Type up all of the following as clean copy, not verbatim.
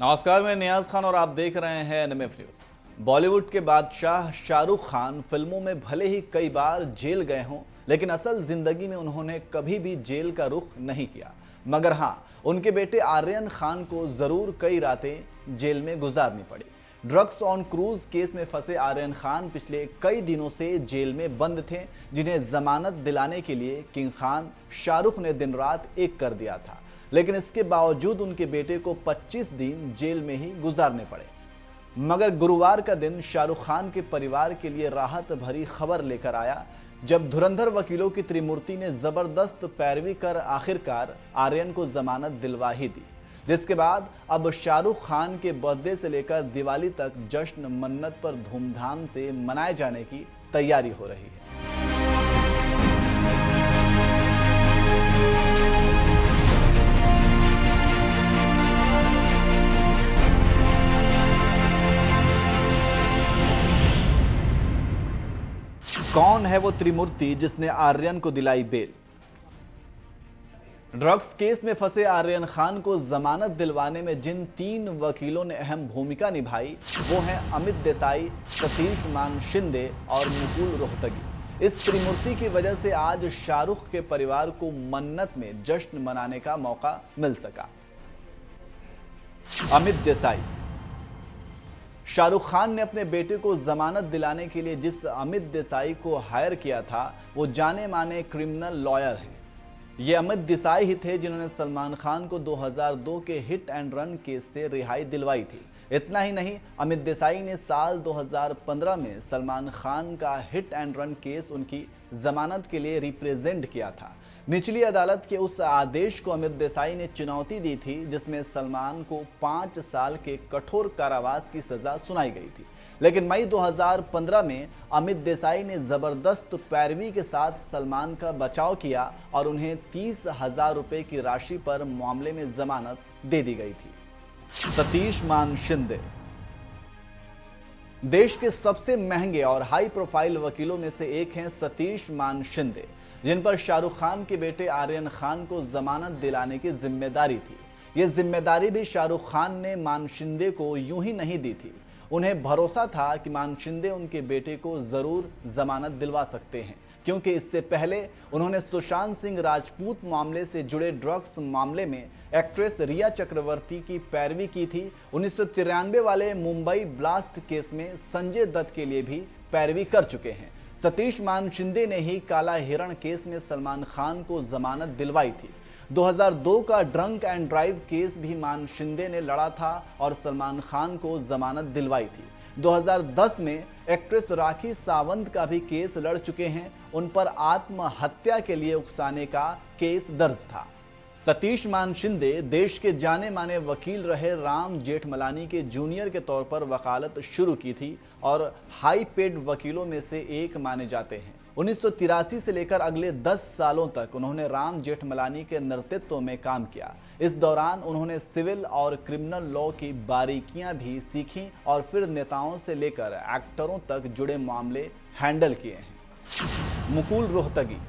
नमस्कार, मैं नियाज खान और आप देख रहे हैं एनएमएफ न्यूज। बॉलीवुड के बादशाह शाहरुख खान फिल्मों में भले ही कई बार जेल गए हों, लेकिन असल जिंदगी में उन्होंने कभी भी जेल का रुख नहीं किया। मगर हाँ, उनके बेटे आर्यन खान को जरूर कई रातें जेल में गुजारनी पड़ी। ड्रग्स ऑन क्रूज केस में फंसे आर्यन खान पिछले कई दिनों से जेल में बंद थे, जिन्हें जमानत दिलाने के लिए किंग खान शाहरुख ने दिन रात एक कर दिया था। लेकिन इसके बावजूद उनके बेटे को 25 दिन जेल में ही गुजारने पड़े। मगर गुरुवार का दिन शाहरुख खान के परिवार के लिए राहत भरी खबर लेकर आया, जब धुरंधर वकीलों की त्रिमूर्ति ने जबरदस्त पैरवी कर आखिरकार आर्यन को जमानत दिलवा ही दी। जिसके बाद अब शाहरुख खान के बर्थडे से लेकर दिवाली तक जश्न मन्नत पर धूमधाम से मनाए जाने की तैयारी हो रही है। कौन है वो त्रिमूर्ति जिसने आर्यन को दिलाई बेल? ड्रग्स केस में फंसे आर्यन खान को जमानत दिलवाने में जिन 3 वकीलों ने अहम भूमिका निभाई, वो हैं अमित देसाई, सतीश मान शिंदे और मुकुल रोहतगी। इस त्रिमूर्ति की वजह से आज शाहरुख के परिवार को मन्नत में जश्न मनाने का मौका मिल सका। अमित देसाई। शाहरुख खान ने अपने बेटे को जमानत दिलाने के लिए जिस अमित देसाई को हायर किया था, वो जाने माने क्रिमिनल लॉयर हैं। ये अमित देसाई ही थे जिन्होंने सलमान खान को 2002 के हिट एंड रन केस से रिहाई दिलवाई थी। इतना ही नहीं, अमित देसाई ने साल 2015 में सलमान खान का हिट एंड रन केस उनकी जमानत के लिए रिप्रेजेंट किया था। निचली अदालत के उस आदेश को अमित देसाई ने चुनौती दी थी, जिसमें सलमान को 5 साल के कठोर कारावास की सजा सुनाई गई थी। लेकिन मई 2015 में अमित देसाई ने जबरदस्त पैरवी के साथ सलमान का बचाव किया और उन्हें 30,000 रुपए की राशि पर मामले में जमानत दे दी गई थी। सतीश मान शिंदे। देश के सबसे महंगे और हाई प्रोफाइल वकीलों में से एक हैं सतीश मान शिंदे, जिन पर शाहरुख खान के बेटे आर्यन खान को जमानत दिलाने की जिम्मेदारी थी। यह जिम्मेदारी भी शाहरुख खान ने मान शिंदे को यूं ही नहीं दी थी। उन्हें भरोसा था कि मान शिंदे उनके बेटे को जरूर जमानत दिलवा सकते हैं, क्योंकि इससे पहले उन्होंने सुशांत सिंह राजपूत मामले से जुड़े ड्रग्स मामले में एक्ट्रेस रिया चक्रवर्ती की पैरवी की थी। 1993 वाले मुंबई ब्लास्ट केस में संजय दत्त के लिए भी पैरवी कर चुके हैं। सतीश मान शिंदे ने ही काला हिरण केस में सलमान खान को जमानत दिलवाई थी। 2002 का ड्रंक एंड ड्राइव केस भी मान शिंदे ने लड़ा था और सलमान खान को जमानत दिलवाई थी। 2010 में एक्ट्रेस राखी सावंत का भी केस लड़ चुके हैं। उन पर आत्महत्या के लिए उकसाने का केस दर्ज था। सतीश मान शिंदे देश के जाने माने वकील रहे राम जेठमलानी के जूनियर के तौर पर वकालत शुरू की थी और हाई पेड वकीलों में से एक माने जाते हैं। 1983 से लेकर अगले 10 सालों तक उन्होंने राम जेठमलानी के नेतृत्व में काम किया। इस दौरान उन्होंने सिविल और क्रिमिनल लॉ की बारीकियां भी सीखी और फिर नेताओं से लेकर एक्टरों तक जुड़े मामले हैंडल किए हैं। मुकुल रोहतगी।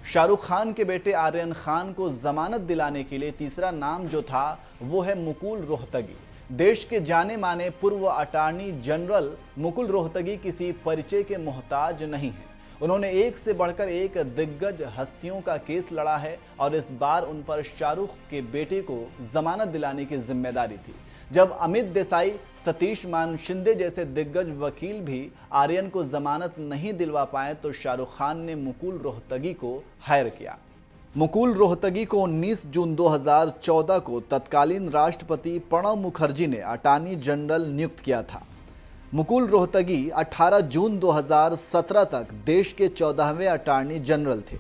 शाहरुख खान के बेटे आर्यन खान को जमानत दिलाने के लिए तीसरा नाम जो था वो है मुकुल रोहतगी। देश के जाने माने पूर्व अटॉर्नी जनरल मुकुल रोहतगी किसी परिचय के मोहताज नहीं हैं। उन्होंने एक से बढ़कर एक दिग्गज हस्तियों का केस लड़ा है और इस बार उन पर शाहरुख के बेटे को जमानत दिलाने की जिम्मेदारी थी। जब अमित देसाई, सतीश मान शिंदे जैसे दिग्गज वकील भी आर्यन को जमानत नहीं दिलवा पाए, तो शाहरुख खान ने मुकुल रोहतगी को हायर किया। मुकुल रोहतगी को 19 जून 2014 को तत्कालीन राष्ट्रपति प्रणब मुखर्जी ने अटॉर्नी जनरल नियुक्त किया था। मुकुल रोहतगी 18 जून 2017 तक देश के 14वें अटॉर्नी जनरल थे।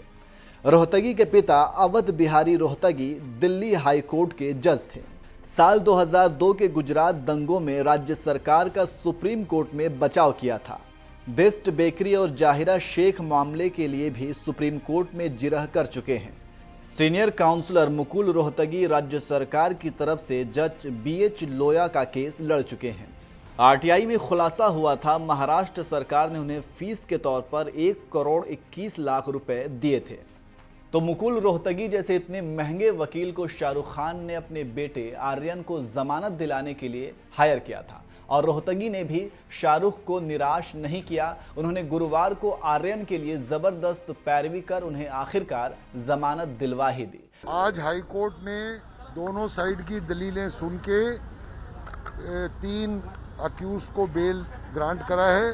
रोहतगी के पिता अवध बिहारी रोहतगी दिल्ली हाई कोर्ट के जज थे। साल 2002 के गुजरात दंगों में राज्य सरकार का सुप्रीम कोर्ट में बचाव किया था। बेस्ट बेकरी और जाहिरा शेख मामले के लिए भी सुप्रीम कोर्ट में जिरह कर चुके हैं। सीनियर काउंसलर मुकुल रोहतगी राज्य सरकार की तरफ से जज BH लोया का केस लड़ चुके हैं। RTI में खुलासा हुआ था, महाराष्ट्र सरकार ने उन्हें फीस के तौर पर 1 करोड़ 21 लाख रुपए दिए थे। तो मुकुल रोहतगी जैसे इतने महंगे वकील को शाहरुख खान ने अपने बेटे आर्यन को जमानत दिलाने के लिए हायर किया था और रोहतगी ने भी शाहरुख को निराश नहीं किया। उन्होंने गुरुवार को आर्यन के लिए जबरदस्त पैरवी कर उन्हें आखिरकार जमानत दिलवा ही दी। आज हाईकोर्ट ने दोनों साइड की दलीलें सुन के 3 अक्यूज को बेल ग्रांट करा है।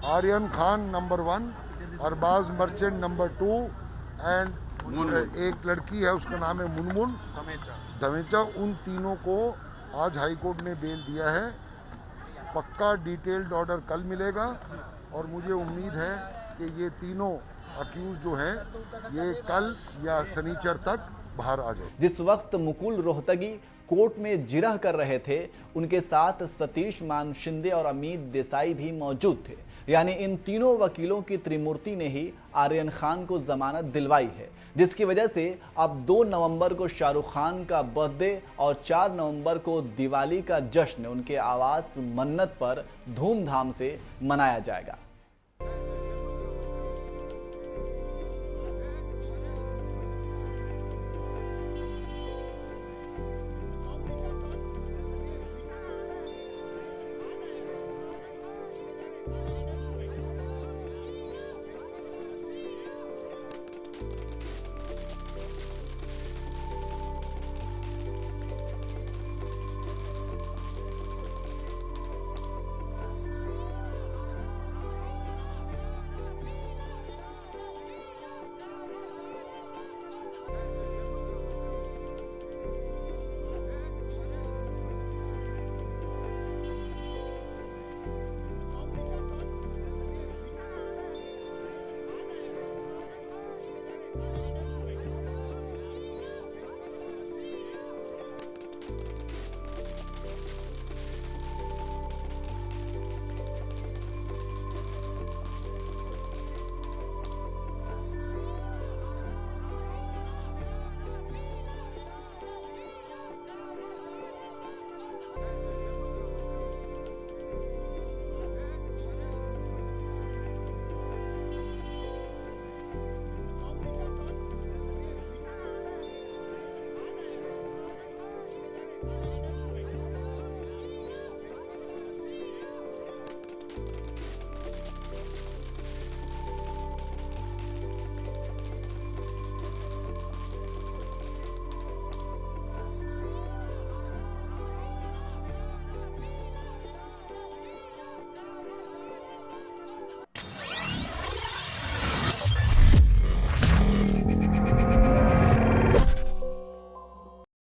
Aryan Khan number 1, Arbaaz Merchant number 2 and एक लड़की है उसका नाम है मुनमुन धमेचा। उन तीनों को आज हाईकोर्ट ने बेल दिया है। पक्का डिटेल्ड ऑर्डर कल मिलेगा और मुझे उम्मीद है कि ये तीनों अक्यूज जो हैं ये कल या शनिचर तक बाहर आ जाए। जिस वक्त मुकुल रोहतगी कोर्ट में जिरह कर रहे थे, उनके साथ सतीश मान शिंदे और अमित देसाई भी मौजूद थे। यानी इन तीनों वकीलों की त्रिमूर्ति ने ही आर्यन खान को जमानत दिलवाई है, जिसकी वजह से अब 2 नवंबर को शाहरुख खान का बर्थडे और 4 नवंबर को दिवाली का जश्न उनके आवास मन्नत पर धूमधाम से मनाया जाएगा।